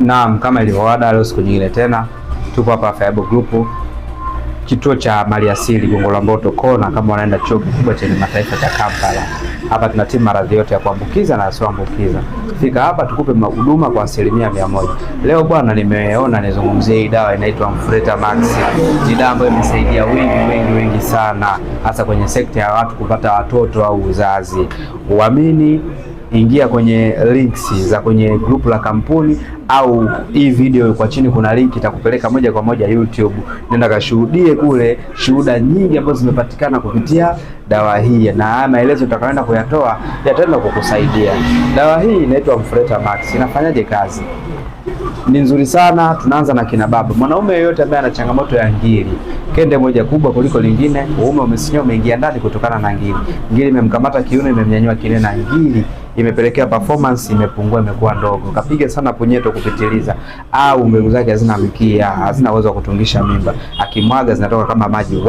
Naam, kama ilivyoada, leo siku nyingine tena tupo hapa Feaboy Group, kituo cha maliasili Gongo la Mboto Kona, kama wanaenda chuo kikubwa cha kimataifa cha Kampala. Hapa tunatibu maradhi yote ya kuambukiza na yasiyoambukiza. Fika hapa tukupe huduma kwa 100%. Leo bwana, nimeona nizungumzie hii dawa inaitwa Mfureta Max. Ni dawa ambayo imesaidia wengi sana, hasa kwenye sekta ya watu kupata watoto au uzazi. Uamini, ingia kwenye links za kwenye grupu la kampuni au hii video kwa chini kuna link itakupeleka moja kwa moja YouTube. Nenda kashuhudie kule shuhuda nyingi ambazo zimepatikana kupitia dawa hii, na maelezo utakayoenda kuyatoa yataenda kukusaidia. Dawa hii inaitwa Mfureta Max. Inafanyaje kazi? Ni nzuri sana. Tunaanza na kina baba. Mwanaume yeyote ambaye ana changamoto ya ngiri, kende moja kubwa kuliko lingine, uume umesinyoa, umeingia ndani kutokana na ngiri. Ngiri imemkamata kiuno, imemnyanyua kile, na ngiri imepelekea performance imepungua, imekuwa ndogo. Kapiga sana punyeto kupitiliza, au mbegu zake hazina mkia, hazina uwezo wa kutungisha mimba. Akimwaga zinatoka kama maji,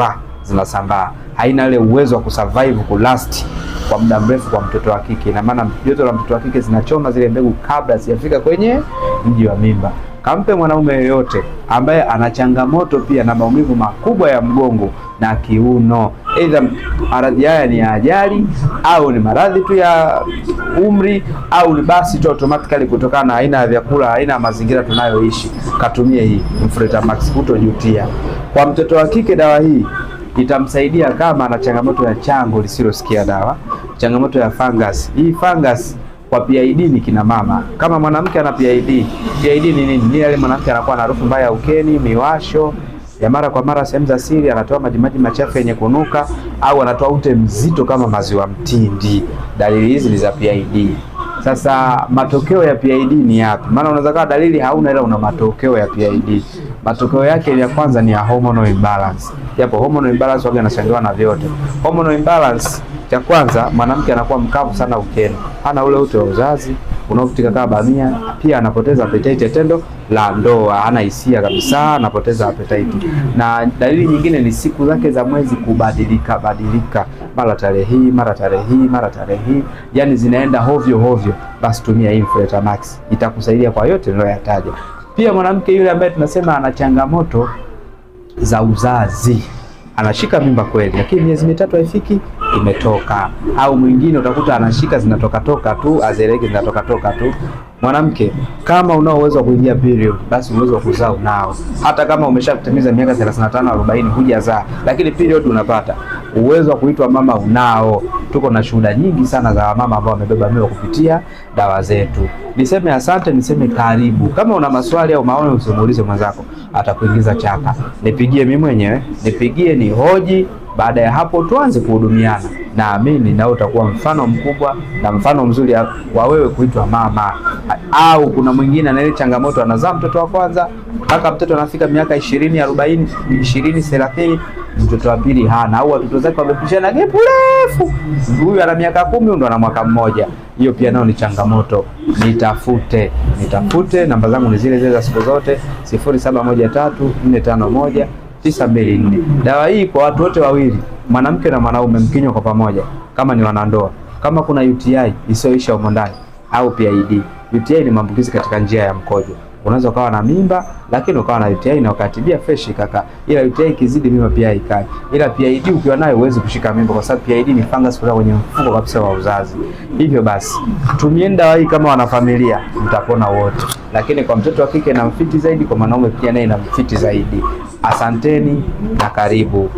zinasambaa. Haina ile uwezo wa kusurvive, kulast kwa muda mrefu kwa mtoto wa kike. Ina maana joto la mtoto wa kike zinachoma zile mbegu kabla sijafika kwenye mji wa mimba. Kampe mwanaume yoyote ambaye ana changamoto pia na maumivu makubwa ya mgongo na kiuno, aidha maradhi haya ni ya ajali au ni maradhi tu ya umri au ni basi tu automatically kutokana na aina ya vyakula, aina ya mazingira tunayoishi, katumie hii Mfureta Max, hutojutia. Kwa mtoto wa kike dawa hii itamsaidia kama ana changamoto ya chango lisilosikia dawa, changamoto ya fungus. Hii fungus kwa PID ni kina mama. Kama mwanamke ana PID, PID ni nini? Ni ile mwanamke anakuwa na harufu mbaya ya ukeni, miwasho ya mara kwa mara sehemu za siri, anatoa maji machafu yenye kunuka, au anatoa ute mzito kama maziwa mtindi. Dalili hizi ni za PID. Sasa matokeo ya PID ni yapi? Maana unaweza kuwa dalili hauna ila una matokeo ya PID. Matokeo yake ya kwanza ni ya hormonal imbalance. Japo hormonal imbalance waga inachangiwa na vyote. Hormonal imbalance cha kwanza, mwanamke anakuwa mkavu sana ukeni, hana ule ute wa uzazi unaovutika kama bamia. Pia anapoteza appetite tendo la ndoa, hana hisia kabisa, anapoteza appetite. Na dalili nyingine ni siku zake za mwezi kubadilika, mara tarehe hii, mara tarehe hii, mara tarehe hii, yani zinaenda hovyo. Basi tumia hii Mfureta Max, itakusaidia kwa yote niliyoyataja. Pia mwanamke yule ambaye tunasema ana changamoto za uzazi, anashika mimba kweli, lakini miezi mitatu haifiki, imetoka. Au mwingine utakuta anashika zinatoka tu, azeleke zinatoka tu. Mwanamke, kama unao uwezo wa kuingia period, basi uwezo wa kuzaa unao. Hata kama umeshatimiza miaka 35 40 hujazaa, lakini period unapata, uwezo wa kuitwa mama unao. Tuko na shuhuda nyingi sana za mama ambao wamebeba mimba kupitia dawa zetu. Niseme asante, niseme karibu. Kama una maswali au maoni, usimuulize mwenzako, atakuingiza chaka. Nipigie mimi mwenyewe, nipigie ni hoji. Baada ya hapo tuanze kuhudumiana. Naamini na utakuwa mfano mkubwa na mfano mzuri wa wewe kuitwa mama. Au kuna mwingine ana ile changamoto, anazaa mtoto wa kwanza mpaka mtoto anafika miaka 20 40 20 30, mtoto wa pili hana, au watoto zake wamepishana gap refu, huyu ana miaka 10 ndo ana mwaka mmoja. Hiyo pia nao ni changamoto. Nitafute. Namba zangu ni zile za siku zote, 0713451924. Dawa hii kwa watu wote wawili, mwanamke na mwanaume, mkinywa kwa pamoja, kama ni wanandoa, kama kuna UTI isiyoisha humo ndani au PID. UTI ni maambukizi katika njia ya mkojo. Unaweza ukawa na mimba lakini ukawa na UTI na ukatibia fresh kaka. Ila UTI ikizidi mimba pia ikai. Ila PID ukiwa nayo huwezi kushika mimba, kwa sababu PID ni fungus kutoka kwenye mfuko kabisa wa uzazi. Hivyo basi, tumieni dawa hii kama wanafamilia, mtapona wote. Lakini kwa mtoto wa kike na mfiti zaidi, kwa mwanaume pia naye na mfiti zaidi. Asanteni na karibu.